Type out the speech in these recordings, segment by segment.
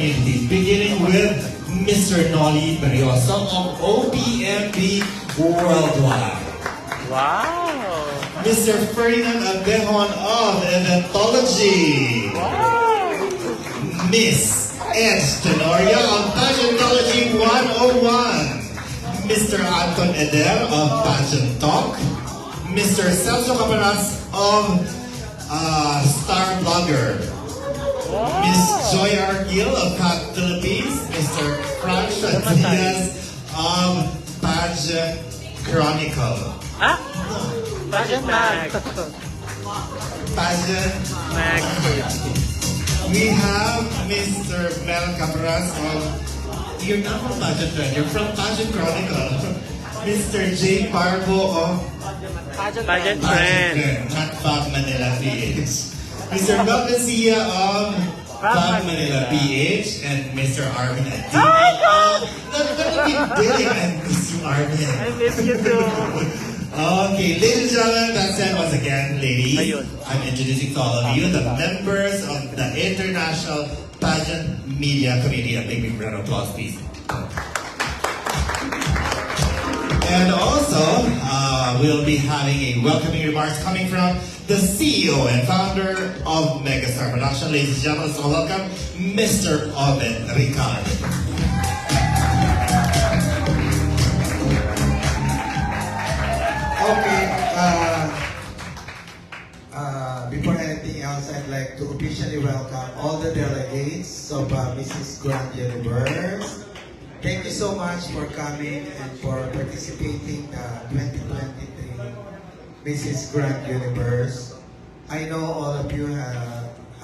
community, beginning with Mr. Nolly Berioso of OPMB Worldwide. Wow! Mr. Ferdinand Abdejon of Eventology. Wow! Miss Ed Tenoria of Pageantology 101. Mr. Anton Eder of Pageant Talk. Mr. Celso Caparas of Star Blogger. Wow. Miss Joy Argil of Cat Philippines. Mr. Frank Diaz of Pageant Chronicle. Ah? Pageant Mag. Pageant Mag. We have Mr. Mel Caparas of, you're not from Pageant Trend, you're from Pageant Chronicle. Mr. J. Parvo of Pageant Trend. not Fab Manila PH. Mr. Melvin of Fab Manila PH and Mr. Arvin at I miss you, Arvin. I miss you too. Okay, ladies and gentlemen, that's it once again, ladies. Ayun. I'm introducing to all of you the members of the International Pageant Media Committee. A big round of applause, please. And also, we'll be having a welcoming remarks coming from the CEO and founder of Megastar Production. Ladies and gentlemen, so welcome Mr. Ovette Ricalde. Okay, before anything else, I'd like to officially welcome all the delegates of Mrs. Grand Universe. Thank you so much for coming and for participating 2023 Mrs. Grand Universe. I know all of you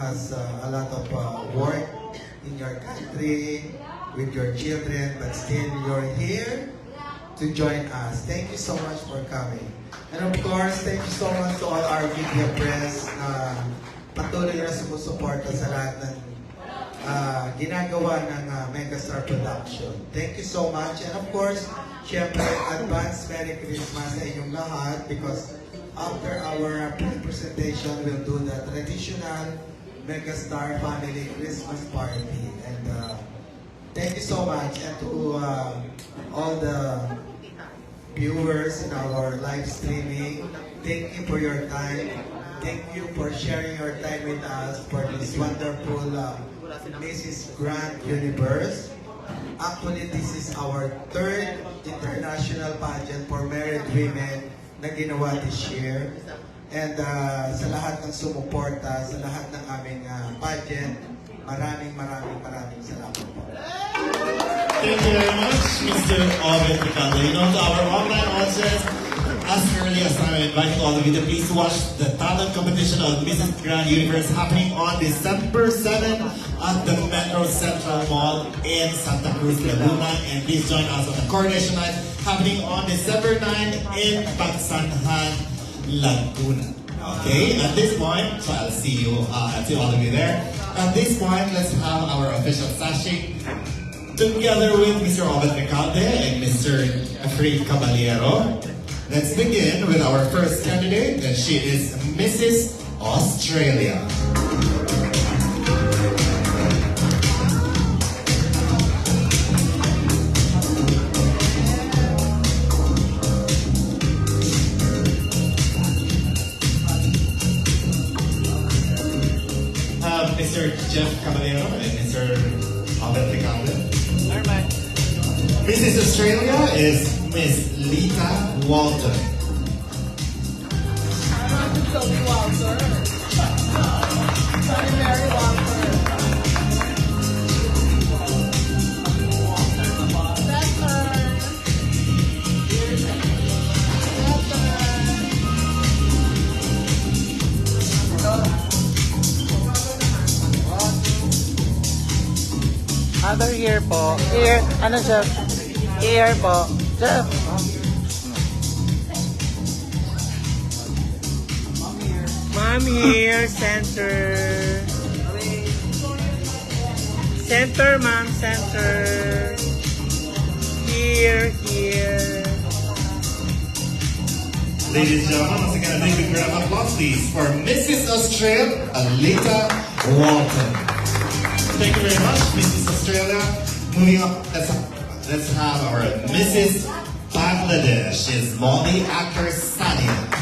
has a lot of work in your country, with your children, but still you're here to join us. Thank you so much for coming. And of course, thank you so much to all our media press na patuloy na sumusuporta sa lahat ng ginagawa ng Megastar Production. Thank you so much. And of course, syempre, advance Merry Christmas sa inyong lahat because after our presentation, we'll do the traditional Megastar Family Christmas Party. And thank you so much. And to all the viewers in our live streaming, thank you for your time. Thank you for sharing your time with us for this wonderful Mrs. Grand Universe. Actually, this is our third international pageant for married women na ginawa this year. And sa lahat ng sumuporta, sa lahat ng aming pageant, maraming salamat po. Thank you very much, Mr. Ovette Ricalde. You know, to our online audience, as early as time, I invite all of you to please watch the talent competition of Mrs. Grand Universe happening on December 7 at the Metro Central Mall in Santa Cruz, Laguna. And please join us on the Coronation Night happening on December 9 in Pagsanjan, Laguna. Okay, at this point, so I'll see all of you there. At this point, let's have our official Sashing together with Mr. Ovette Ricalde and Mr. Afraid Caballero. Let's begin with our first candidate, and she is Mrs. Australia. Mr. Jeff Caballero and Mr. Ovette Ricalde. Mrs. Australia is Miss Lita Walton. I'm not Toby Walter. Sorry, Mary Walter. That's her. Other ear po. Ear, ano siya? Ear po. Jeff. Mom here, center. Center, mom, center. Here. Ladies and gentlemen, once again, a big round of applause, please, for Mrs. Australia, Alita Walton. Thank you very much, Mrs. Australia. Moving up, let's have our Mrs. Bangladesh is Molly actor Sania.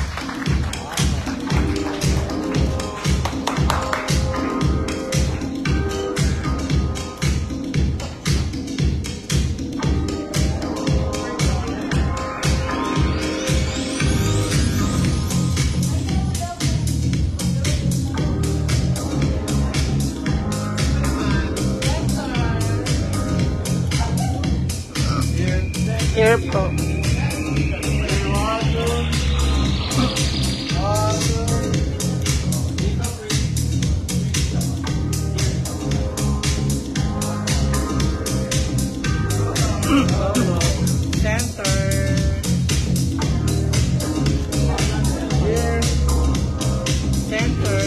Here po. Center. Here. Center.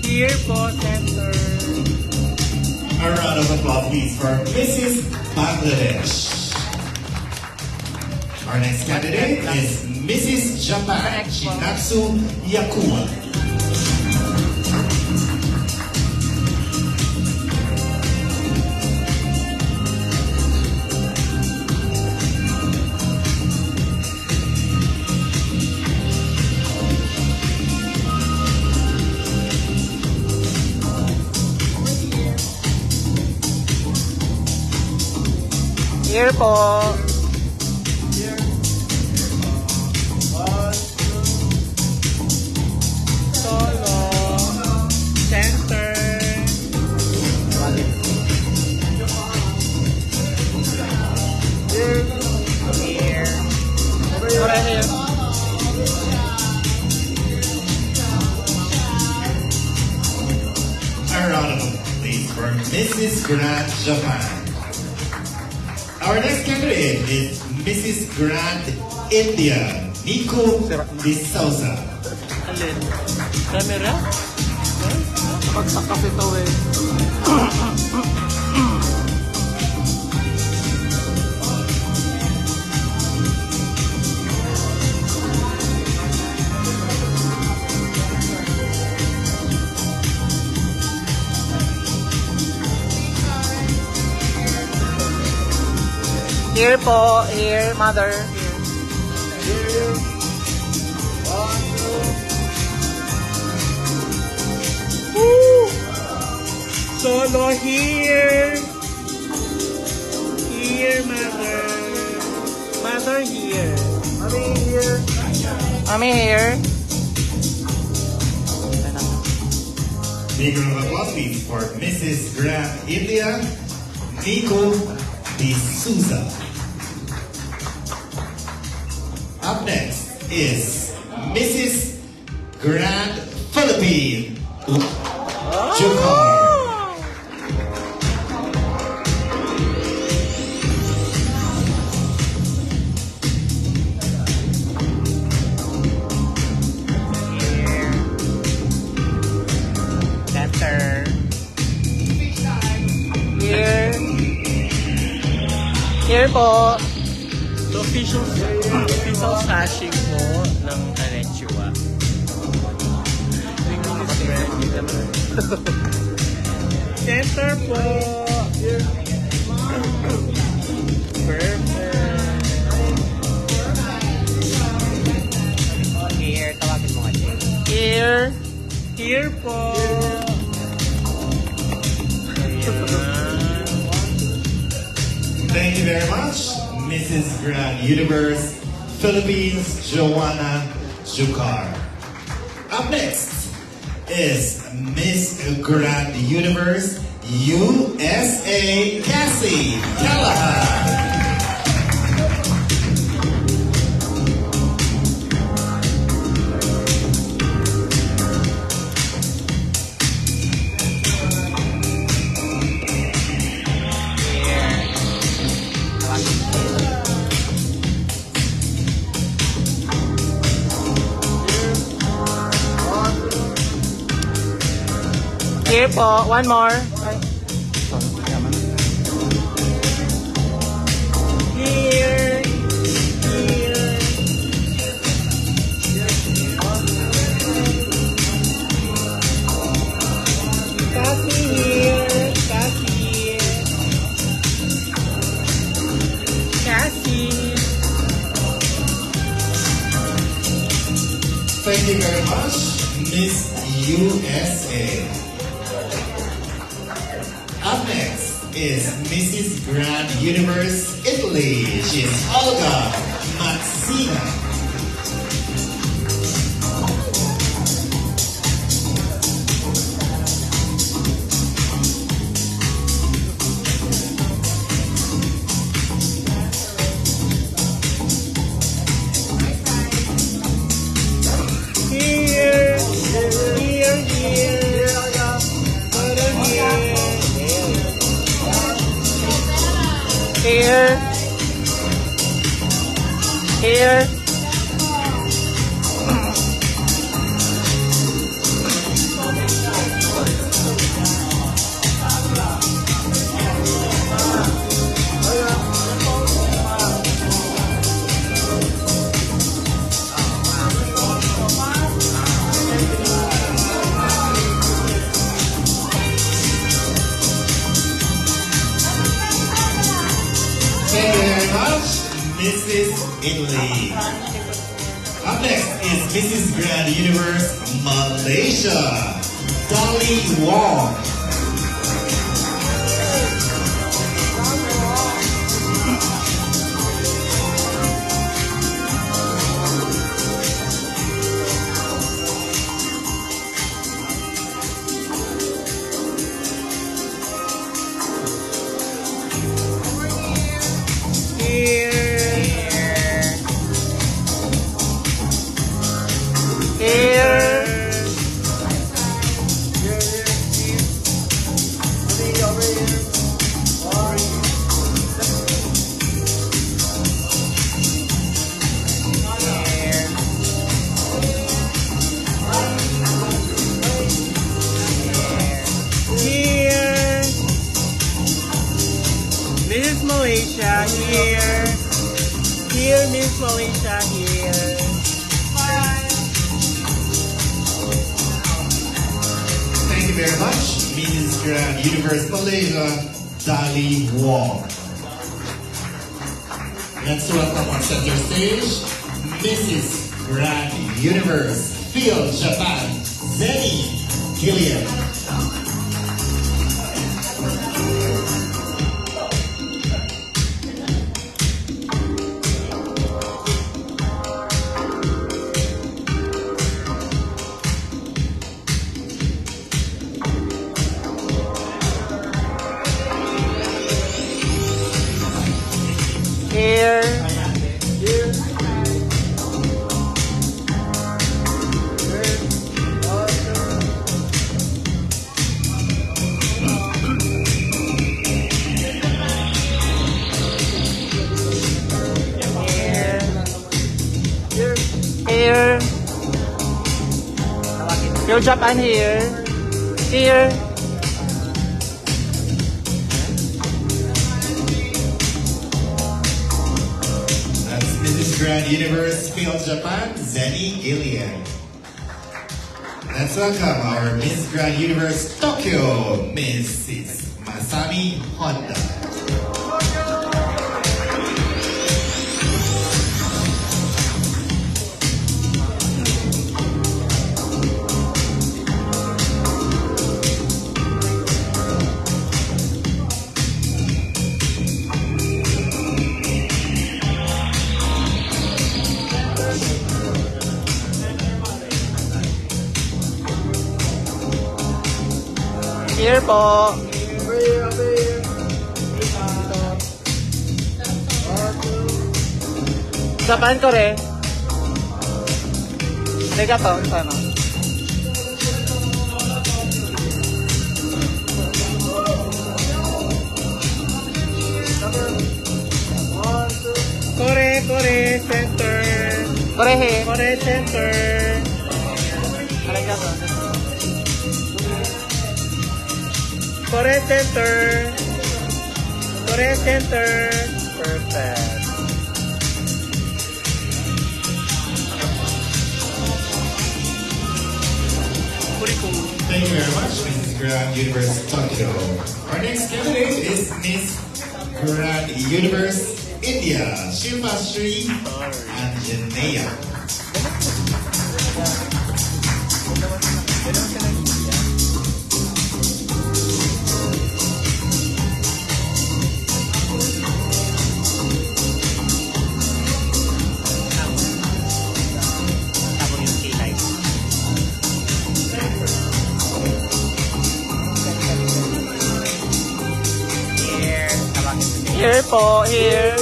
Here po, center. A round of applause, please, for Mrs. Bangladesh. Our next candidate is Mrs. Japan, Shinatsu Yakuma. Here po. Solo. Center. Here. Right here. A round of applause, please, for Mrs. Grand Japan. Our next candidate is Mrs. Grand India, Nico De Souza. Alin? Camera? Pagsak kasi ito eh. Here po, here, mother. Here. Woo! Solo here. Here, mother. Mother here. Mommy here. Mommy here. Big round of applause, please, for Mrs. Grand India, Nico De Souza. Up next is Mrs. Grand Philippine Jukar. Center. Here. Here po. So, official sashing po ng Anechua. Center po. Perfect. Here, tawagin mo nga siya. Here. Here po. Thank you very much, Mrs. Grand Universe, Philippines, Joanna Jukar. Up next is Miss Grand Universe, USA, Cassie Callahan. Here po, one more. Here. Here. very much, Miss USA. Up next is Mrs. Grand Universe Italy. She's Olga Maxina. Here. Thank you very much, Mrs. Italy. Up next is Mrs. Grand Universe Malaysia, Dolly Wong. Miss Malaysia here. Here, Miss Malaysia here. Thank you very much, Mrs. Grand Universe Malaysia, Dolly Wong. Let's welcome on center stage, Mrs. Grand Universe Field Japan, Zenny Gillian. Here. Here. Your Japan here. Here. That's Mrs. Grand Universe Field Japan, Zenny Gillian. Let's welcome our Miss Grand Universe Tokyo, Mrs. Masami Honda. Here po. Japan ko rin. Teka to, sana. Kore, center. Kore, center. Teka to. Kore center. Kore center. Perfect. Thank you very much, Mrs. Grand Universe Tokyo. Our next candidate is Miss Grand Universe India, Shilpa Sri Anjaneya. Tapos yung kilay. Here. Here po, here.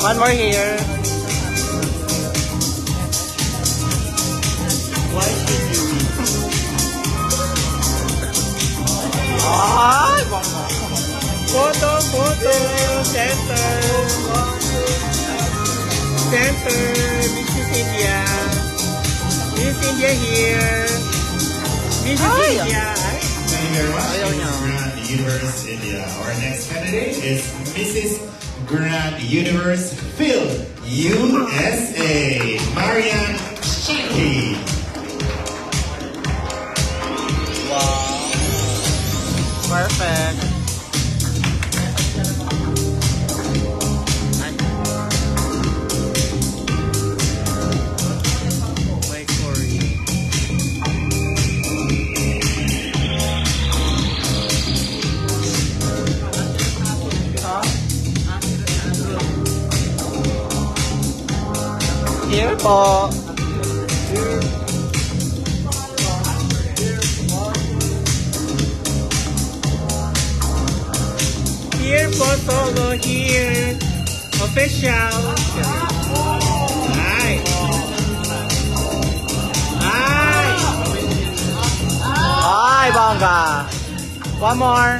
One more here. Why should you be? Ay, photo, photo, center. Center, Mrs. India. Miss India here. Mrs. India. Thank you very much, Mrs. Grand Universe India. Our next candidate is Mrs. Grand Universe Phil USA, Marianne Shanky. Wow. Perfect. My Cory. Here po. Here po, solo, here. Official. Ay. Ay. Ay, bangga. One more.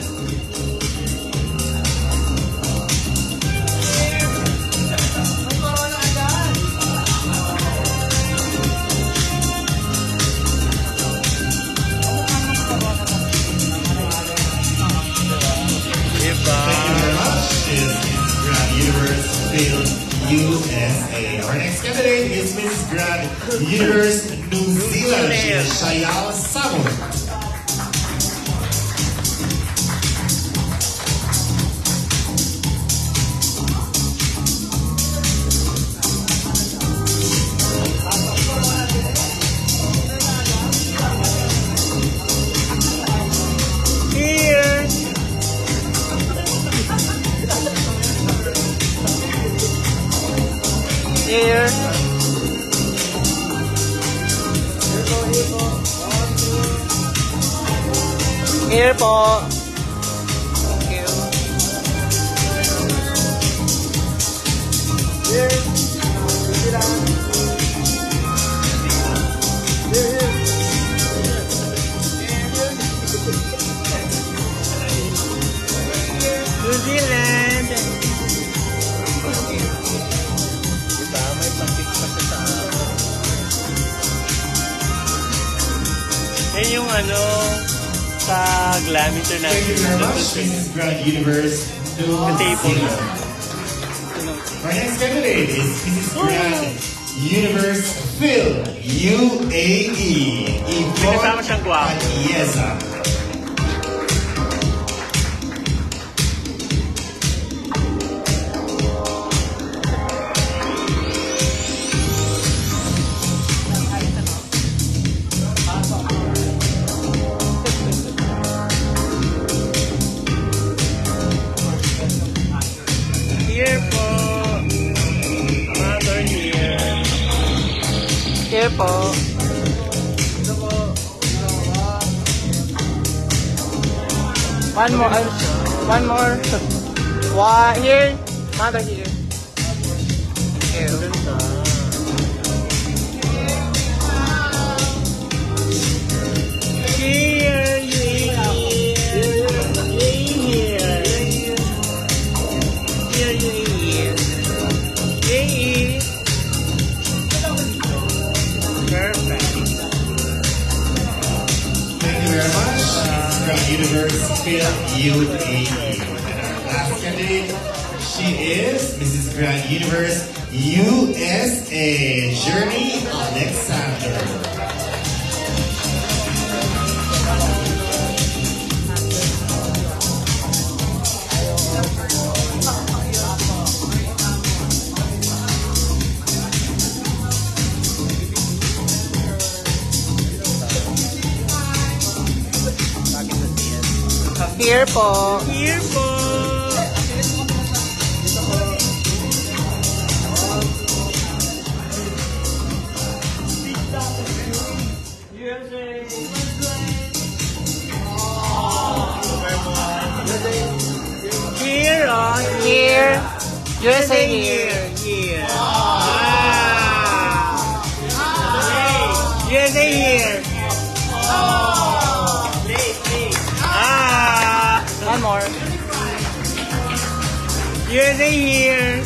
Thank you very much. Is Miss Grand Universe Phil USA. Our next candidate is Miss Grand Universe New Zealand. She is Shayal Samon. Here. Here. Here po. Thank you. New Zealand. Diba? May pakit pa siya sa yan yung ano sa Glam International. Thank you very much, Mrs. Grand Universe New Zealand. Our next candidate is Mrs. Grand Universe Phil UAE. Pinasama siyang guwapo. Atiesa. Here po. Mother here. Here po. One more. One more. One here. Mother here. Here. Here. Universe Phil UAE. And our last candidate, she is Mrs. Grand Universe USA, Journey Alexander. Here po. Here po. Here, Here. USA here. Here. USA here. One more. USA here.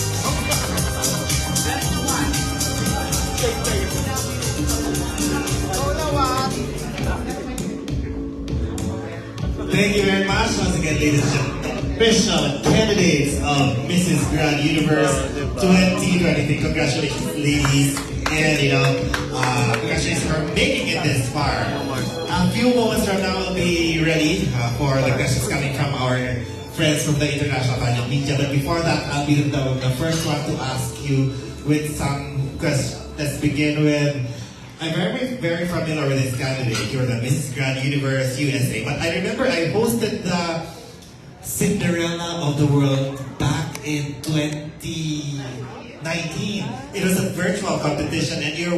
Thank you very much once again, ladies and gentlemen. Official candidates of Mrs. Grand Universe 2023. Congratulations, ladies. And, congratulations for making it this far. A few moments from now, we'll be ready for the questions coming from our friends from the international pageant media. But before that, I'll be the first one to ask you with some questions. Let's begin with, I'm very familiar with this candidate. You're the Mrs. Grand Universe USA. But I remember I hosted the Cinderella of the World back in 2019. It was a virtual competition, and you were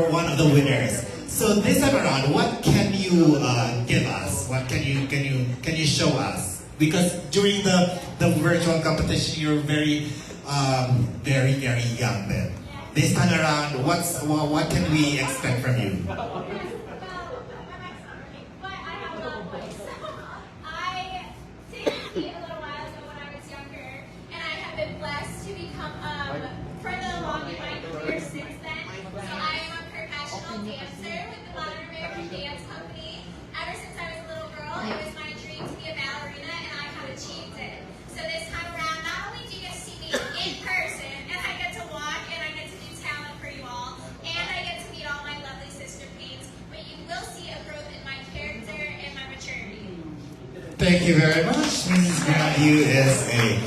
one of the winners. So this time around, what can you give us? What can you show us? Because during the virtual competition, you were very young then. This time around, what can we expect from you? Thank you very much, Mrs. Grand USA.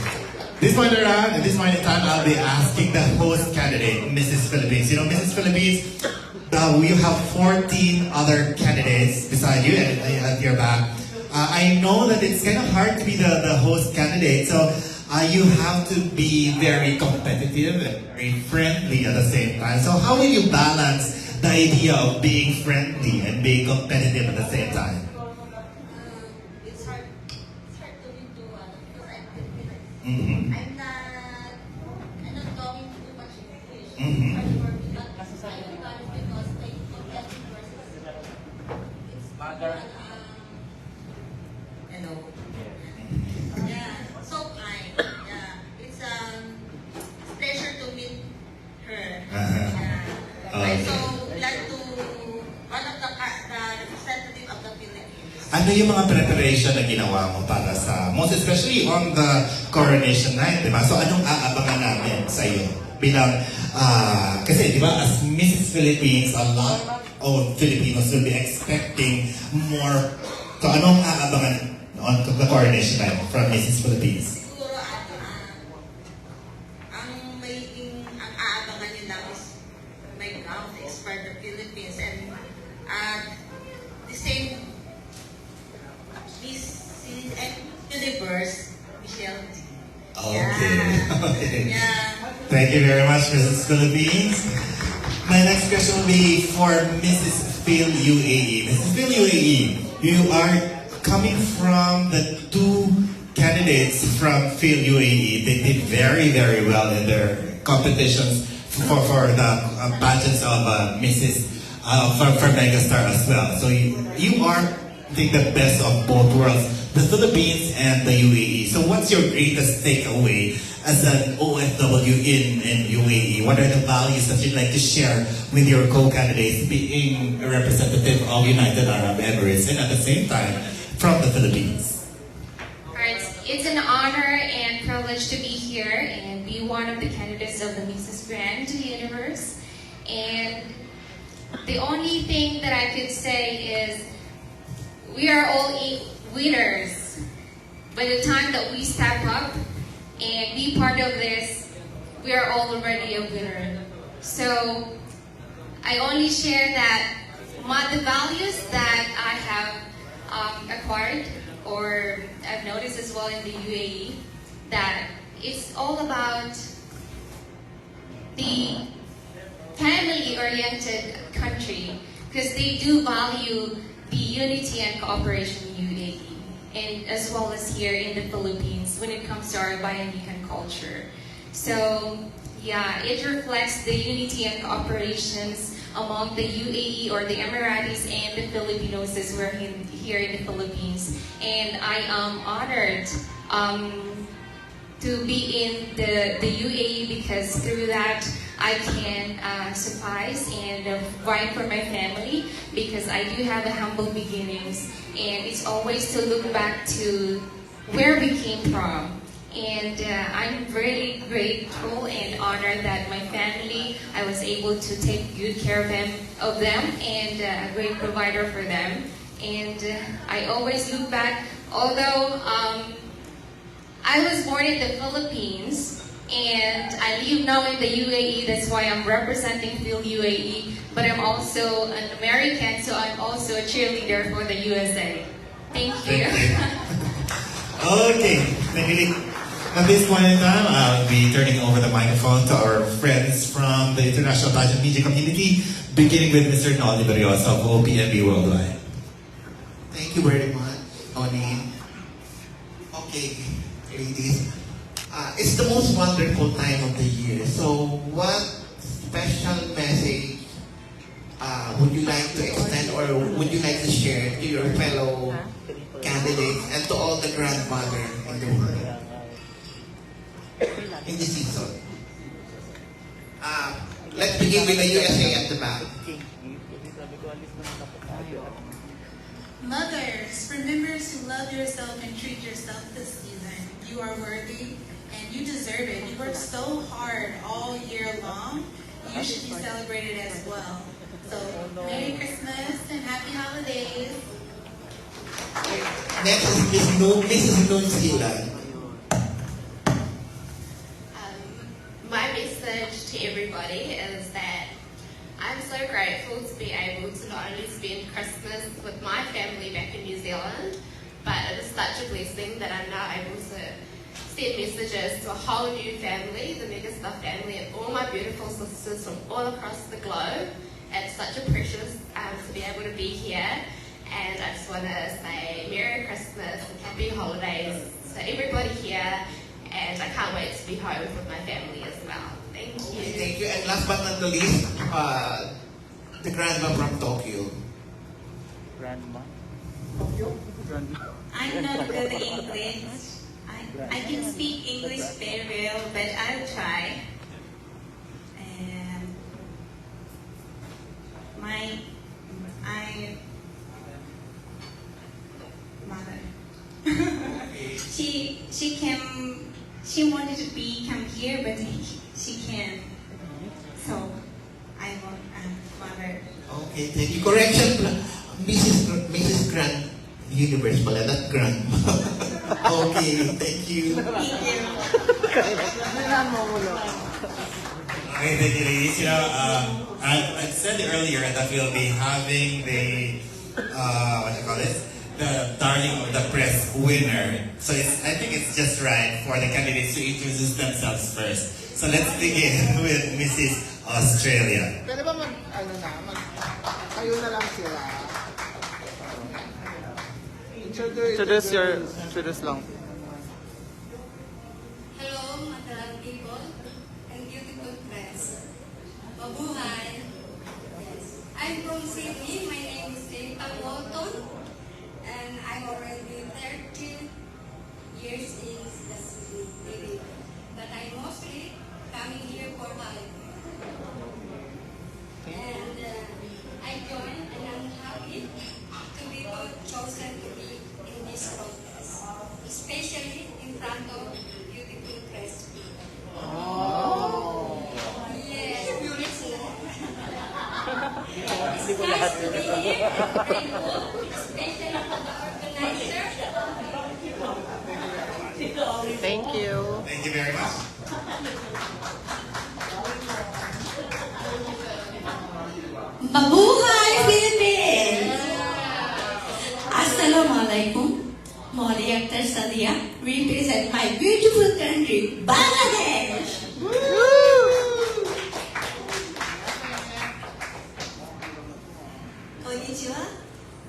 This point around, at this point in time, I'll be asking the host candidate, Mrs. Philippines. You know, Mrs. Philippines, we have 14 other candidates beside you and at your back. I know that it's kind of hard to be the host candidate, so you have to be very competitive and very friendly at the same time. So how will you balance the idea of being friendly and being competitive at the same time? Mm-hmm. I'm not talking too much English. Mm-hmm. Because I hello. Yeah, so kind. Yeah, it's pleasure to meet her. Yeah. I'm so glad to one of the representative of the Philippines. Ano yung mga preparation na ginawa mo para sa, most especially on the Coronation night, di ba? So anong aabangan namin sa iyo? Bilang, kasi di ba, as Mrs. Philippines, a lot of Filipinos will be expecting more. So anong aabangan on the Coronation night from Mrs. Philippines? Siguro ang aabangan nyo lang is my ground is for the Philippines and the same Miss Universe, Michelle. Okay. Okay. Yeah. Thank you very much, Mrs. Philippines. My next question will be for Mrs. Phil UAE. Mrs. Phil UAE, you are coming from the two candidates from Phil UAE. They did very, very well in their competitions for the pageants of for Megastar as well. So you are, I think, the best of both worlds, the Philippines and the UAE. So what's your greatest takeaway as an OFW in UAE? What are the values that you'd like to share with your co-candidates being a representative of United Arab Emirates and at the same time from the Philippines? Alright, it's an honor and privilege to be here and be one of the candidates of the Mrs. Grand Universe. And the only thing that I could say is we are all winners. By the time that we step up and be part of this, we are all already a winner. So I only share that the values that I have acquired or I've noticed as well in the UAE, that it's all about the family-oriented country, because they do value the unity and cooperation in UAE, and as well as here in the Philippines when it comes to our Bayanihan culture. So yeah, it reflects the unity and cooperations among the UAE or the Emiratis and the Filipinos as we're here in the Philippines. And I am honored to be in the UAE, because through that I can suffice and provide for my family, because I do have a humble beginnings, and it's always to look back to where we came from. And I'm very grateful and honored that my family, I was able to take good care of them and a great provider for them. And I always look back, although I was born in the Philippines and I live now in the UAE, that's why I'm representing Phil UAE, but I'm also an American, so I'm also a cheerleader for the USA. Thank you. Okay, thank you. At this point in time, I'll be turning over the microphone to our friends from the international pageant media community, beginning with Mr. Nolly Berriosa of OPMB Worldwide. Thank you very much, Oni. Okay, ladies. It's the most wonderful time of the year. So what special message would you like to extend, or would you like to share to your fellow candidates and to all the grandmothers in the world in this season? Let's begin with the USA at the back. Mothers, remember to love yourself and treat yourself this season. You are worthy and you deserve it. You work so hard all year long. You should be celebrated as well. So, Merry Christmas and Happy Holidays. Next is Mrs. Nuncila. My message to everybody is that I'm so grateful to be able to not only spend Christmas with my family back in New Zealand, but it is such a blessing that I'm now able to send messages to a whole new family, the Megastar family, and all my beautiful sisters from all across the globe. It's such a precious to be able to be here, and I just want to say Merry Christmas and Happy Holidays to everybody here, and I can't wait to be home with my family as well. Thank you. Okay, thank you. And last but not the least, the grandma from Tokyo. Grandma? I'm not good at English. I can speak English very well, but I'll try. And my mother. She wanted to come here, but she can't. So I want mother. Okay, thank you. Correction, Mrs. Grand Universe pala, not Grandma. Okay, thank you. Thank you. Okay, thank you, ladies. You know, I said earlier that we'll be having the, what do you call this? The Darling of the Press winner. So I think it's just right for the candidates to introduce themselves first. So let's begin with Mrs. Australia. Pwede ba kayo na lang sila? Introduce lang. Hello, Madam people and beautiful press. Mabuhay. Yes. I'm from Sydney. My name is Erika Walton, and I'm already 13 years in the Sydney living. But I'm mostly coming here for life. And I joined, and I'm happy to be chosen to be in this contest, especially in front of beautiful press people. Oh! Yes, beautiful. It's nice to be here. Grateful, especially for the organizer. Thank you. Thank you very much. Mabuhay Philippines! Assalamualaikum. represent my beautiful country, Bangladesh. Konnichiwa.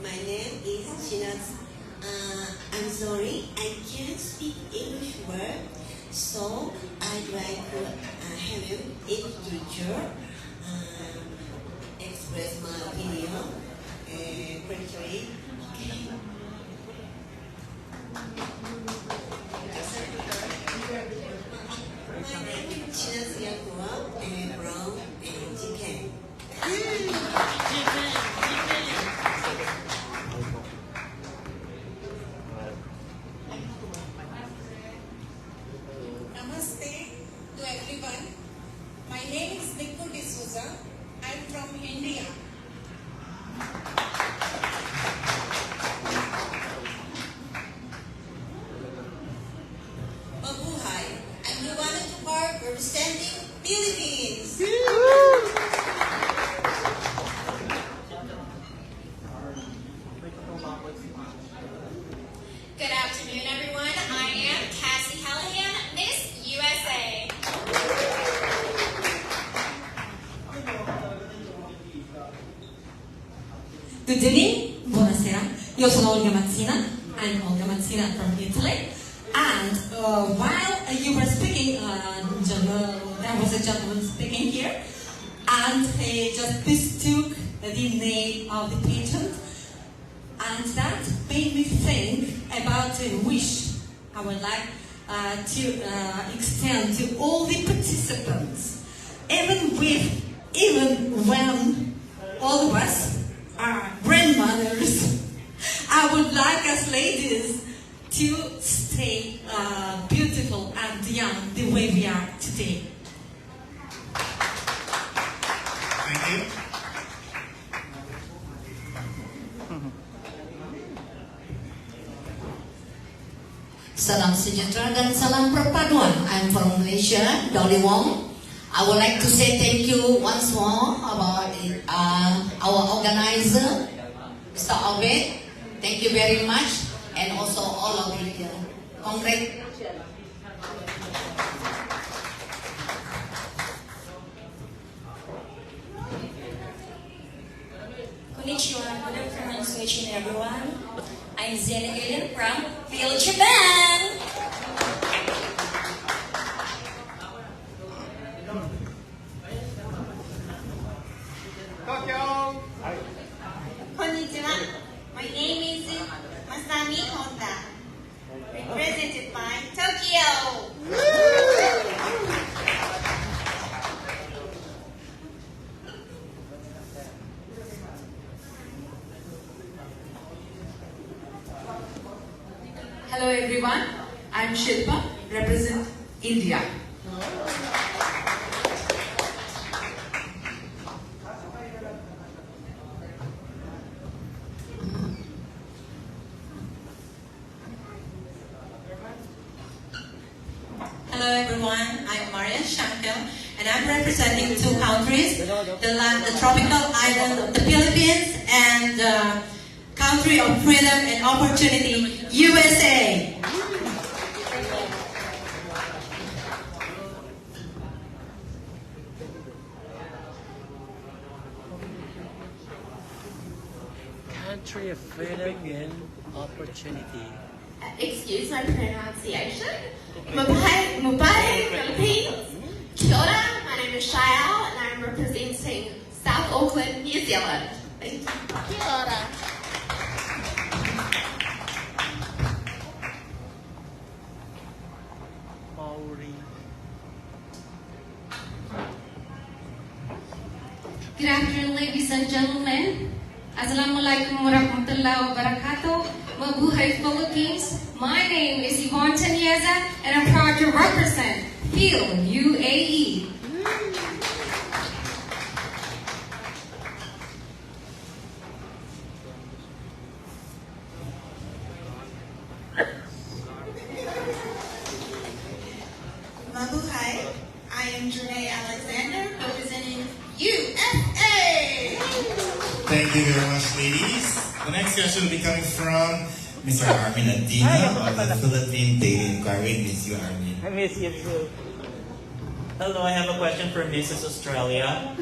My name is Chinatsu. I'm sorry, I can't speak English word, so I'd like to have you in future express my opinion quickly. Okay. My name is Chinatsu and from Japan. Namaste to everyone. My name is Nikku D'Souza. I'm from India. Mabuhay. I'm Luana Tubar representing Philippines. Good afternoon, everyone. I am Cassie Callahan, Miss USA. Good evening, buonasera. Io sono Olga Mazzina. I'm Olga Mazzina from Italy. And while you were speaking, there was a gentleman speaking here, and he just mistook the name of the pageant, and that made me think about a wish I would like to extend to all the participants, even when all of us are grandmothers. I would like us ladies to stay beautiful and young the way we are today. Thank you. Salam sejahtera dan salam perpaduan. I'm from Malaysia, Dolly Wong. I would like to say thank you once more about our organizer, Mr. Ovette. Thank you very much, and also all of you. Congrats. Konnichiwa, good afternoon to each and everyone. I'm Zena Gillian from Phil, Japan. Tokyo. Konnichiwa. My name is Masami Honda, represented by Tokyo. Hello everyone, I'm Shilpa, represent India. Hello everyone, I'm Maria Shankar and I'm representing two countries, the tropical island of the Philippines and the country of freedom and opportunity, USA. Country of freedom and opportunity. Excuse my pronunciation. Mabuhay, Philippines. Kia ora, my name is Shael and I'm representing South Auckland, New Zealand. Thank you. Kia ora. Good afternoon, ladies and gentlemen. Assalamualaikum warahmatullahi wabarakatuh. Mabuhay, Philippines. My name is Yvonne Tanyeza, and I'm proud to represent Feel UAE. Mabuhay. I am Janae Alexander, representing USA. Thank you very much, ladies. The next question will be coming from Mr. Armin Adina of the Philippine Daily Inquiry. Miss you, Armin. I miss you too. Hello, I have a question for Mrs. Australia.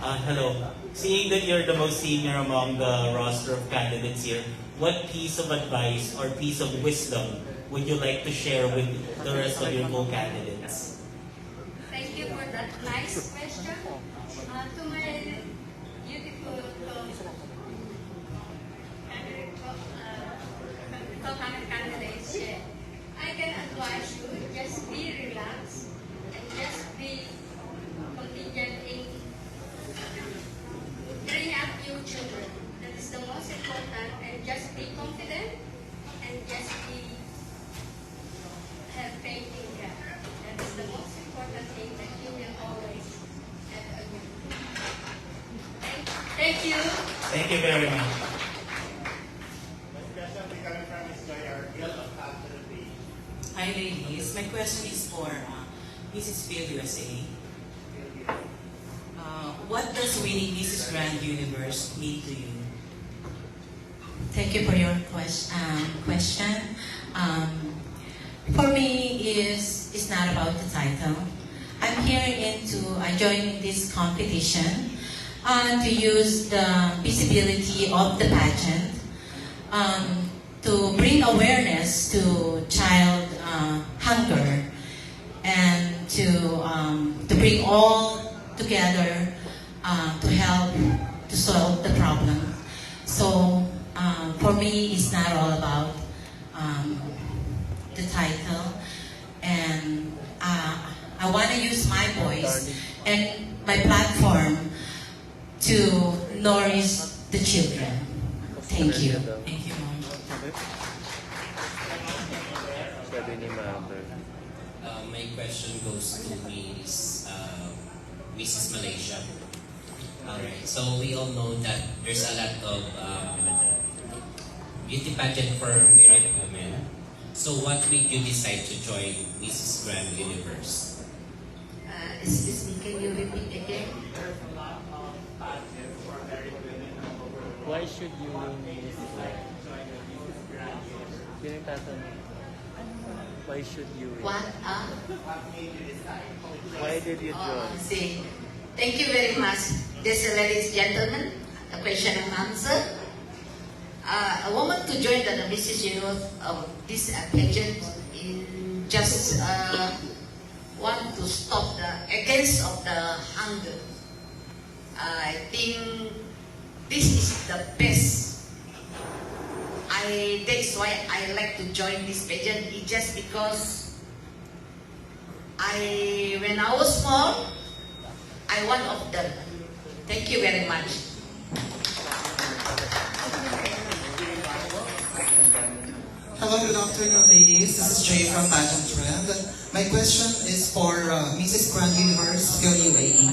Hello. Seeing that you're the most senior among the roster of candidates here, what piece of advice or piece of wisdom would you like to share with the rest of your co-candidates? Thank you for that nice question. To my beautiful candidates, I can advise you just be relaxed and just be contingent in bringing up your children. That is the most important, and just be confident and just have faith in God. That is the most important thing that you will always have a good. Thank you. Thank you very much. Hi ladies, my question is for Mrs. Field USA. What does winning Mrs. Grand Universe mean to you? Thank you for your question. For me, it's not about the title. I'm here I joined this competition to use the visibility of the pageant to bring awareness to child hunger and to bring all together to help to solve the problem. So for me, it's not all about the title, and I want to use my voice and my platform to nourish the children. Thank you. Thank you, Mom. My question goes to Mrs. Malaysia. Alright, so we all know that there's a lot of beauty pageant for married women. So what made you decide to join Mrs. Grand Universe? Excuse me, can you repeat again? Why should you miss Why should you win? What? Why did you join? See, thank you very much. This, ladies and gentlemen, a question and answer. A woman to join the Mrs. Universe of this pageant in just want to stop against of the hunger. I think this is the best. That's why I like to join this pageant. It's just because when I was small, I one of them. Thank you very much. Hello, good afternoon, ladies. This is Jay from Pageant Trend. My question is for Mrs. Grand Universe, Phil UAE.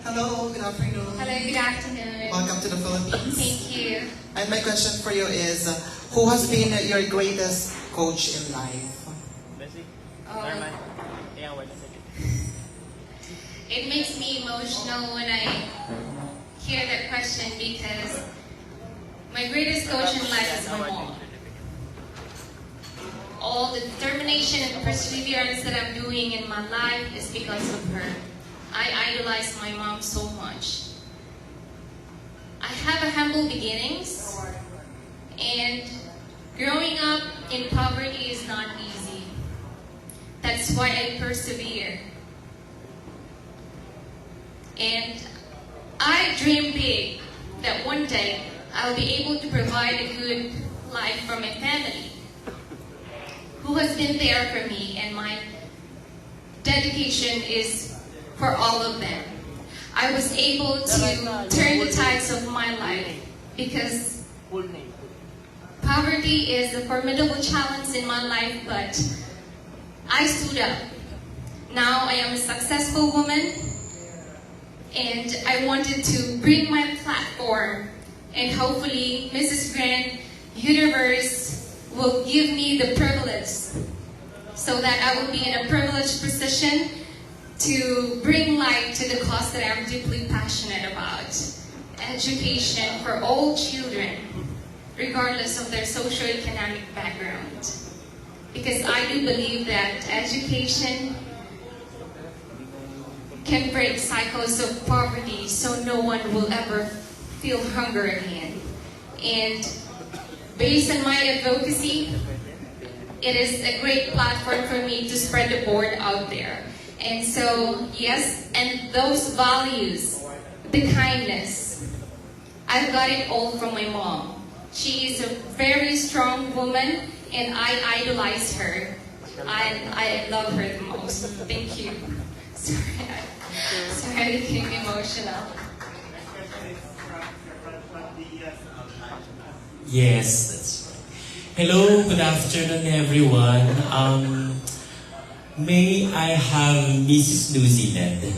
Hello, good afternoon. Hello, good afternoon. Welcome to the Philippines. Thank you. And my question for you is, who has been your greatest coach in life? It makes me emotional when I hear that question because my greatest coach in life is my mom. All the determination and perseverance that I'm doing in my life is because of her. I idolize my mom so much. I have a humble beginnings, and growing up in poverty is not easy. That's why I persevere. And I dream big that one day I'll be able to provide a good life for my family, who has been there for me, and my dedication is for all of them. I was able to turn the tides of my life because poverty is a formidable challenge in my life, but I stood up. Now I am a successful woman, and I wanted to bring my platform, and hopefully Mrs. Grand Universe will give me the privilege so that I will be in a privileged position to bring light to the cause that I'm deeply passionate about. education for all children, regardless of their socioeconomic background. Because I do believe that education can break cycles of poverty so no one will ever feel hunger again. And based on my advocacy, it is a great platform for me to spread the word out there. And so, yes, and those values, the kindness, I've got it all from my mom. She is a very strong woman, and I idolize her. I love her the most. Thank you. Sorry, I became emotional. Yes, that's right. Hello, good afternoon, everyone. May I have Mrs. New Zealand?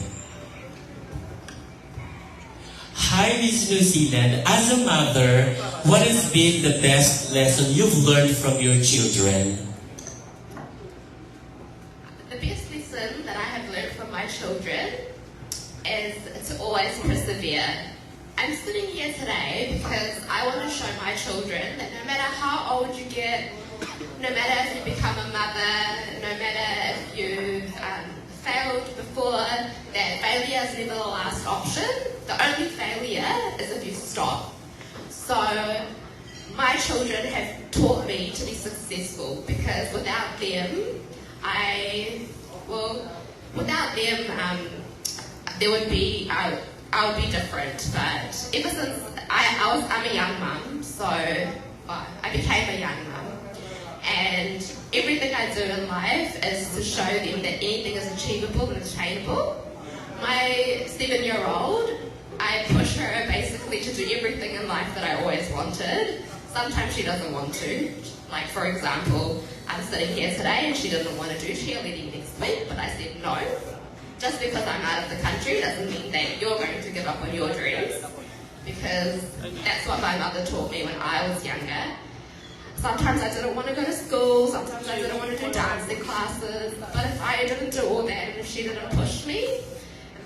Hi, Mrs. New Zealand. As a mother, what has been the best lesson you've learned from your children? The best lesson that I have learned from my children is to always persevere. I'm sitting here today because I want to show my children that no matter how old you get, no matter if you become a mother, no matter if you've failed before, that failure is never the last option. The only failure is if you stop. So my children have taught me to be successful because without them, there would be, I would be different. But ever since I'm a young mum, so I became a young mum. And everything I do in life is to show them that anything is achievable and attainable. My 7-year-old, I push her basically to do everything in life that I always wanted. Sometimes she doesn't want to. Like, for example, I'm sitting here today and she doesn't want to do cheerleading next week, but I said no. Just because I'm out of the country doesn't mean that you're going to give up on your dreams, because that's what my mother taught me when I was younger. Sometimes I didn't want to go to school, sometimes I didn't want to do dancing classes, but if I didn't do all that and if she didn't push me,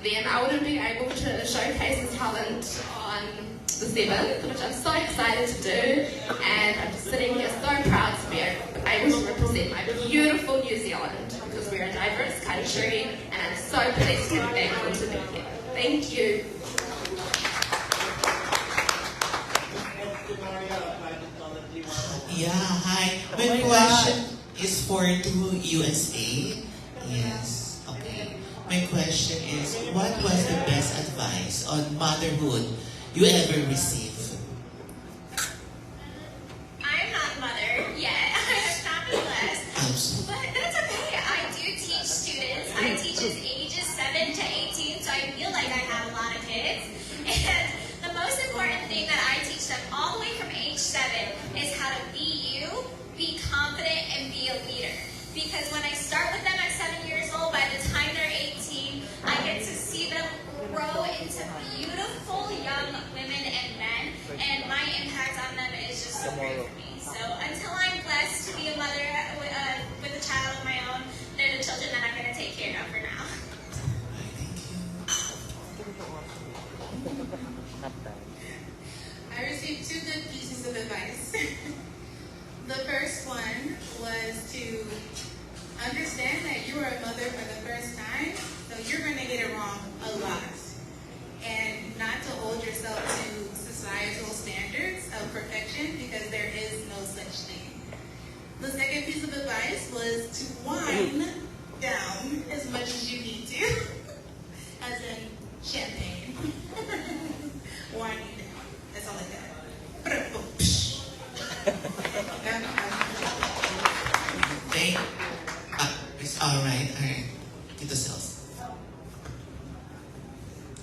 then I wouldn't be able to showcase the talent on the 7th, which I'm so excited to do, and I'm just sitting here so proud to be able to represent my beautiful New Zealand, because we're a diverse country, and I'm so blessed and thankful to be here. Thank you. Yeah, hi. My question is for the USA. Yes, okay. My question is, what was the best advice on motherhood you ever received? I'm not a mother yet. I'm not blessed. But that's okay. I do teach students. I teach as ages 7 to 18, so I feel like I have a lot of kids. And the most important thing that I teach them all the way from age 7 is how to be you, be confident, and be a leader. Because when I start with them at 7 years old, by the time they're 18, I get to see them grow into beautiful young women and men, and my impact on them is just so great for me. So until I'm blessed to be a mother with a child of my own, they're the children that I'm going to take care of for now. I received 2 good pieces of advice. The first one was to understand that you are a mother for the first time, so you're going to get it wrong a lot. And not to hold yourself to societal standards of perfection, because there is no such thing. The second piece of advice was to wind down as much as you need to, as in champagne. Winding down. That's all I got. Okay. It's alright. Tito Sels.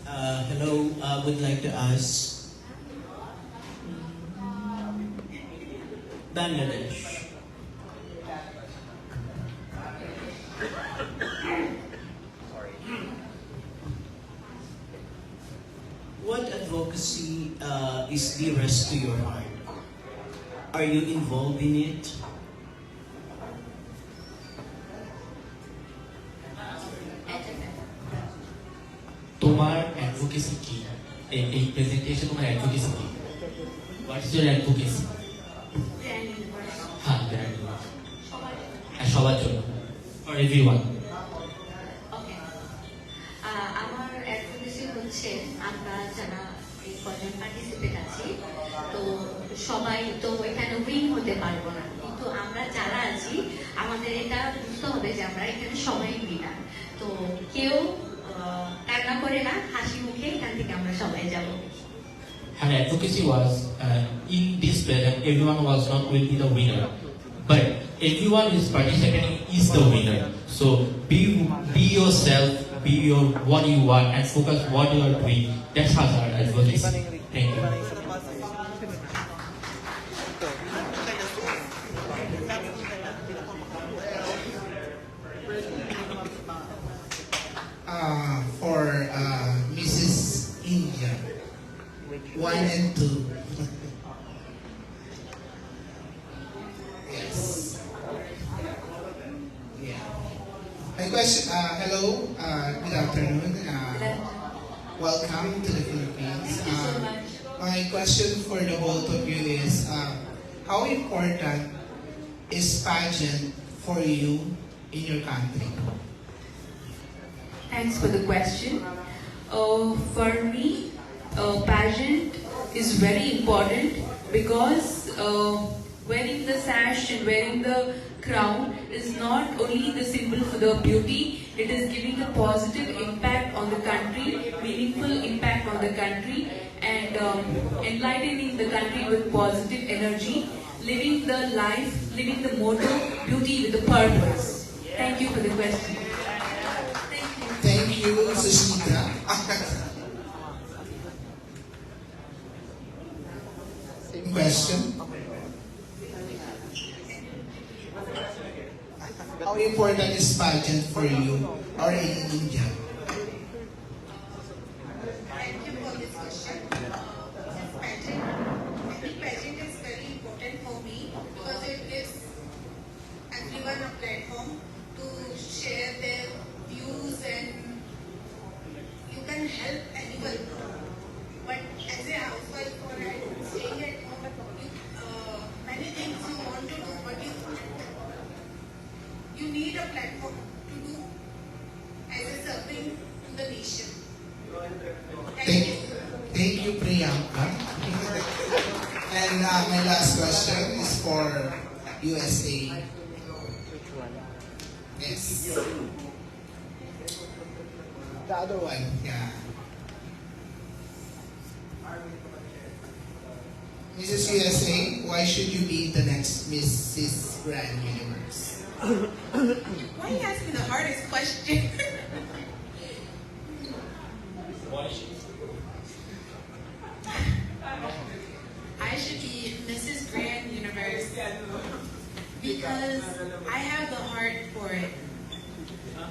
Hello, I would like to ask Bangladesh. What advocacy is dearest to your heart? Are you involved in it? তোমার advocacy কি a presentation on advocacy. What's your advocacy? হ্যাঁ, সবার জন্য, for everyone. আমার advocacy হচ্ছে আমরা যারা এই পর্যায়ে পার্টিসিপেট আছি, তো সবাই তো এখানে উইন হতে পারবো না, কিন্তু আমরা যারা আছি আমাদের এটা বুঝতে হবে যে আমরা এখানে সবাই উইনার। তো কেউ কান্না করে না, হাসি মুখে এখান থেকে আমরা সবাই যাব। Her advocacy was in this program, everyone was not will be the winner, but everyone is participating is the winner. So be yourself, be your what you want, and focus what you are doing. That's how our advocacy. Thank you. For Mrs. India, 1 and 2. Yes. Yeah. My question. Hello. Good afternoon. Welcome to the Philippines. My question for the both of you is, how important is pageant for you in your country? Thanks for the question. For me, pageant is very important because wearing the sash and wearing the crown is not only the symbol for the beauty, it is giving a positive impact on the country, meaningful impact on the country, and enlightening the country with positive energy, living the life, living the motto, beauty with a purpose. Thank you for the question. Thank you, Sushmita. Question. How important is pageant for you or in India? Thank you for this question. Pageant. I think pageant is very important for me because it gives everyone a platform to share their views, and you can help anyone. But as a housewife or staying at home, many things you want to do, but you need a platform to do as a serving to the nation. Thank you, Priyanka. And my last question is for USA. Yes. The other one, yeah. Mrs. USA, why should you be the next Mrs. Grand Universe? Why you ask me the hardest question? I should be Mrs. Grand Universe because I have the heart for it.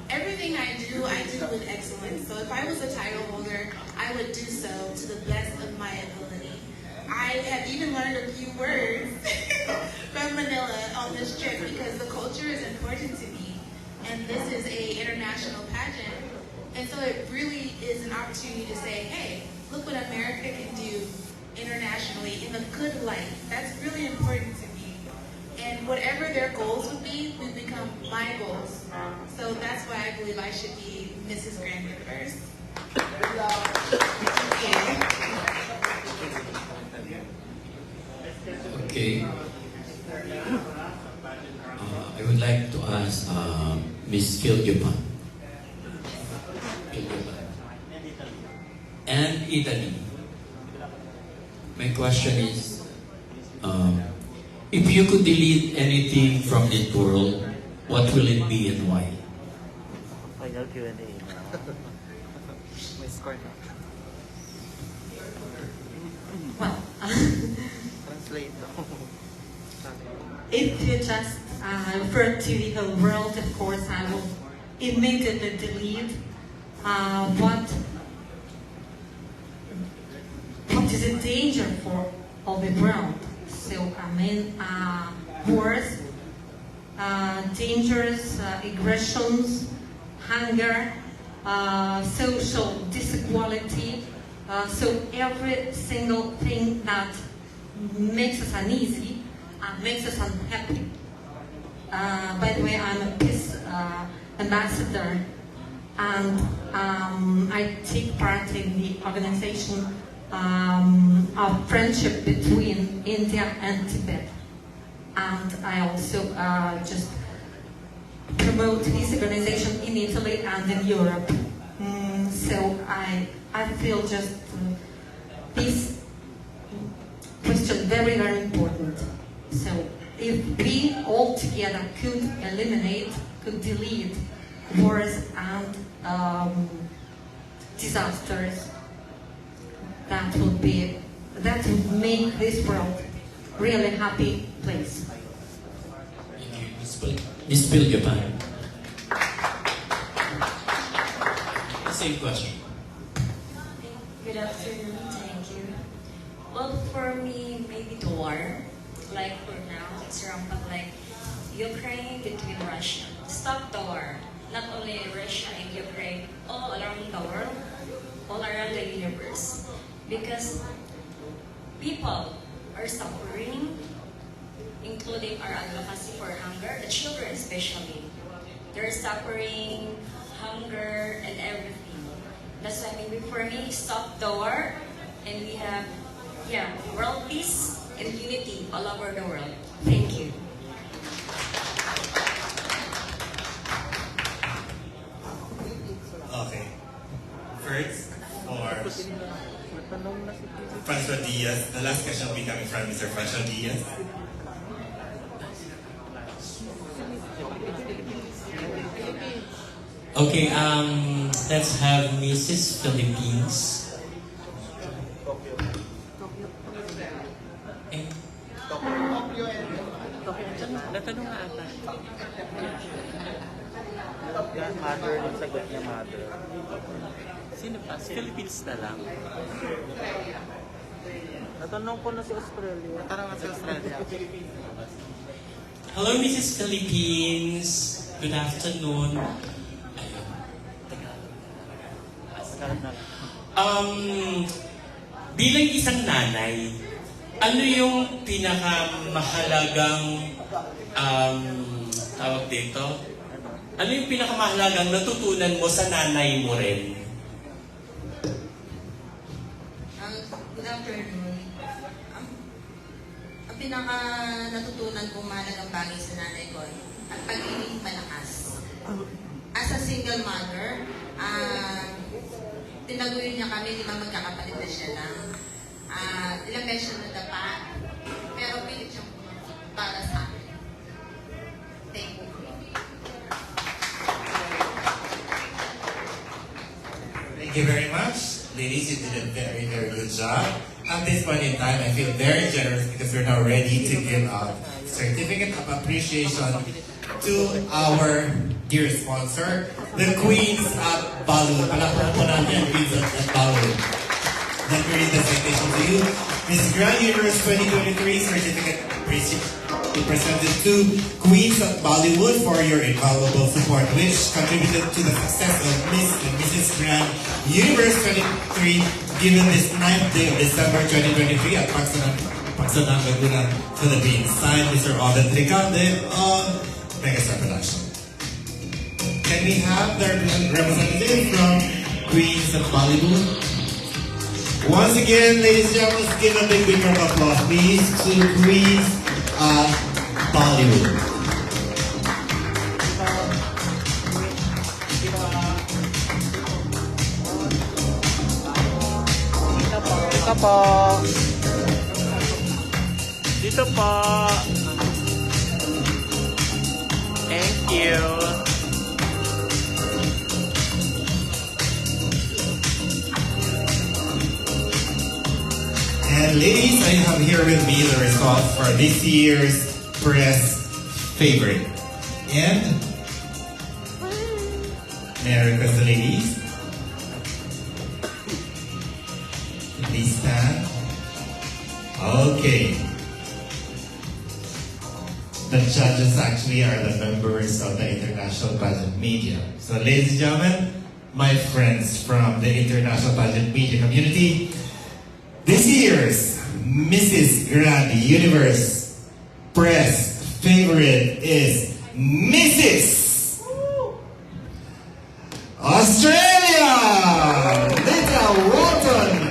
Everything I do with excellence. So if I was a title holder, I would do so to the best of my ability. I have even learned a few words from Manila on this trip because the culture is important to me. And this is a international pageant. And so it really is an opportunity to say, hey, look what America can do internationally in a good light. That's really important to me. And whatever their goals would be, would become my goals. So that's why I believe I should be Mrs. Grand Universe. Okay. I would like to ask Miss Philjupan. And Italy. My question is, if you could delete anything from this world, what will it be and why? Final Q&A na. May score na. Well, Translate. if you just refer to the whole world, of course, I will immediately delete what is a danger for all the world. So, I mean, wars, dangers, aggressions, hunger, social disequality, So every single thing that makes us uneasy makes us unhappy. By the way, I'm a peace ambassador, and I take part in the organization of friendship between India and Tibet. And I also just promote this organization in Italy and in Europe. So I feel just this question very, very important. So if we all together could eliminate, could delete wars and disasters, that would make this world really happy place. Miss Bill Japan. Same question. Good afternoon, thank you. Well, for me, maybe the war. Like for now, it's rampant, like Ukraine between Russia. Stop the war. Not only Russia and Ukraine, all around the world, all around the universe. Because people are suffering, including our advocacy for hunger, the children especially. They're suffering, hunger, and everything. That's why maybe for me, stop the war, and we have, world peace and unity all over the world. Thank you. Okay. First, for Franco Diaz, the last question will be coming from Mr. Franco Diaz. Okay, let's have Mrs. Philippines. Natanong nga ata. Yan, mother, yung sagot niya mother. Sino pa? Philippines na lang. Natanong ko na si Australia. Natanong na si Australia. Hello, Mrs. Philippines. Good afternoon. Bilang isang nanay, ano yung pinakamahalagang tawag dito? Ano yung pinakamahalagang natutunan mo sa nanay mo rin? Good afternoon. Ang pinaka natutunan kong mahalagang bagay sa nanay ko ang pagiging malakas. As a single mother, tinaguyod niya kami, di ba magkakapatid na siya lang. Ilang beses na dapa, pero pilit siyang para sa akin. Thank you. Thank you very much. Ladies, you did a very, very good job. At this point in time, I feel very generous because we're now ready to give out certificate of appreciation to our dear sponsor, the Queens of Bollywood. Palakpakan po natin ang Queens of Bollywood. Let me read the citation to you. Miss Grand Universe 2023 certificate presented to Queens of Bollywood for your invaluable support, which contributed to the success of Miss and Mrs. Grand Universe 23 given this 9th day of December 2023 at Pagsanjan, Laguna, Philippines. Signed, Mr. Ovette Ricalde of Megastar Production. Can we have the representative from Queens of Bollywood? Once again, ladies and gentlemen, let's give a big round of applause, please, to Queens of Bollywood. Dito po. Dito po. Thank you. And ladies, I have here with me the results for this year's press favorite. And may I request the ladies? Please stand. Okay. The judges actually are the members of the International Pageant Media. So ladies and gentlemen, my friends from the international pageant media community. This year's Mrs. Grand Universe press favorite is Mrs. Australia, Lita Walton.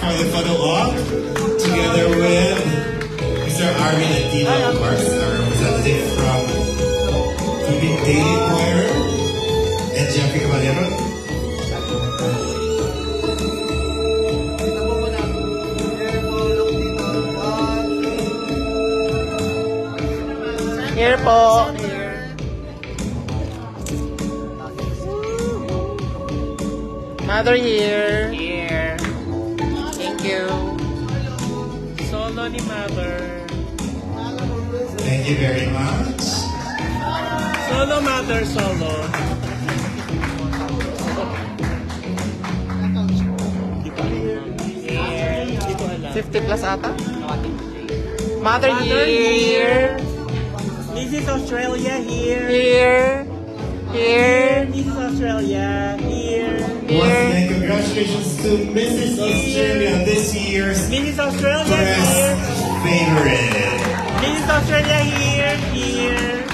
For the photo op, together with Mr. Arvin and Dina, of course, our representative from Philippine Daily Choir, and Jeffrey Caballero. Here po. Mother here. Here. Thank you. Solo ni Mother. Thank you very much. Solo Mother, solo. Here. 50 plus ata? Mother here. This is Australia here. Here. Here. This is Australia here. Once again, congratulations to Mrs. Australia, this year's Mrs. Australia press here. favorite. Mrs. Australia here. Here.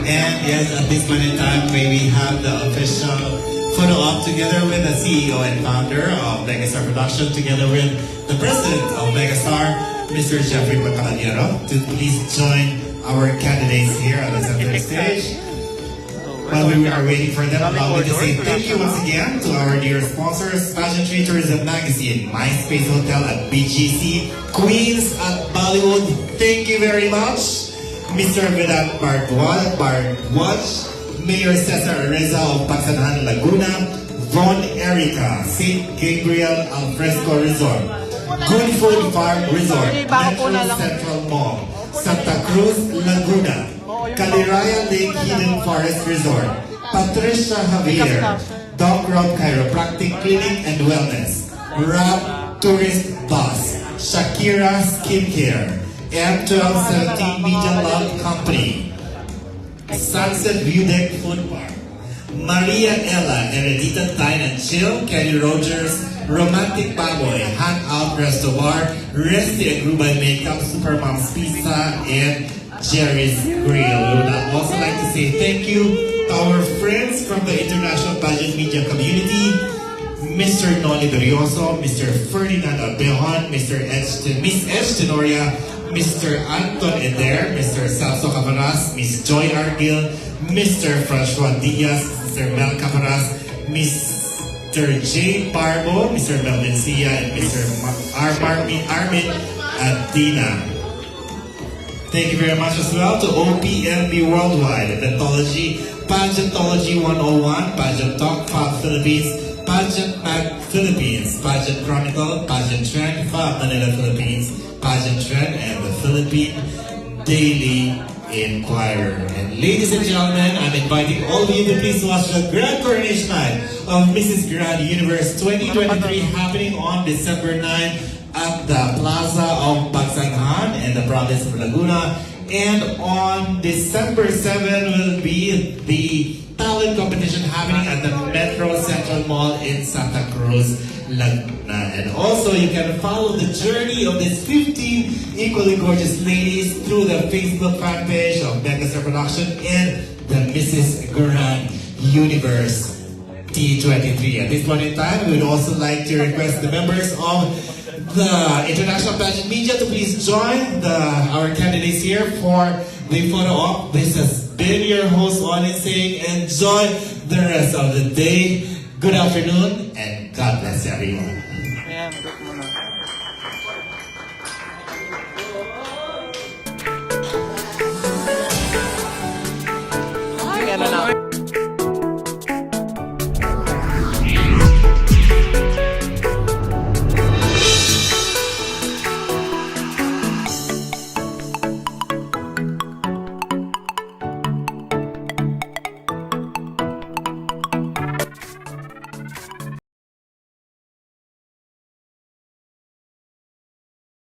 And yes, at this point in time, may we have the official photo op together with the CEO and founder of Megastar Production, together with the president of Megastar, Mr. Jeffrey Caballero, to please join our candidates here on the center stage. While we are waiting for them, allow me to say thank you once again to our dear sponsors, Pageant Tourism Magazine, MySpace Hotel at BGC, Queens at Bollywood. Thank you very much. Mr. Vedant Bardwaj, Mayor Cesar Reza of Pagsanjan, Laguna, Von Erica, St. Gabriel Alfresco Resort, Good Food Farm Resort, Metro Central Mall, Santa Cruz, Laguna, Caliraya Lake Hidden Forest Resort, Patricia Javier, Dog Road Chiropractic Clinic and Wellness, Rab Tourist Bus, Shakira Skincare, M1217 Media Lab Company, Sunset View Deck Food Park, Maria Ella, Heredita Dine and Chill, Kelly Rogers, Romantic Baboy, Hangout Resto Bar, Resty and Grubay Makeup, Supermom's Pizza, and Jerry's Grill. We would also like to say thank you to our friends from the international pageant media community, Mr. Noli Berioso, Mr. Ferdinand Abejon, Miss Edge Tenoria, Mr. Anton Eder, Mr. Celso Cavaras, Miss Joy Argil, Mr. Francois Diaz, Mr. Mel Cavaras, Mr. J. Barbo, Mr. Melvin Sia, and Mr. Armin Adina. Thank you very much as well to OPMB Worldwide, Eventology, Pageantology 101, Pageant Talk, Fab Philippines, Pageant Mag Philippines, Pageant Chronicle, Pageant Trend, Fab Manila Philippines, Pageant Trend, and the Philippine Daily Inquirer. And ladies and gentlemen, I'm inviting all of you to please watch the Grand Coronation Night of Mrs. Grand Universe 2023 happening on December 9 at the Plaza of Pagsanjan in the province of Laguna. And on December 7 will be the talent competition happening at the Metro Central Mall in Santa Cruz, Laguna. And also you can follow the journey of these 15 equally gorgeous ladies through the Facebook fan page of Megastar Production and the Mrs. Grand Universe T23. At this point in time, we would also like to request the members of the international pageant media to please join our candidates here for the photo op. This has been your host, Onin, saying enjoy the rest of the day. Good afternoon and God bless everyone.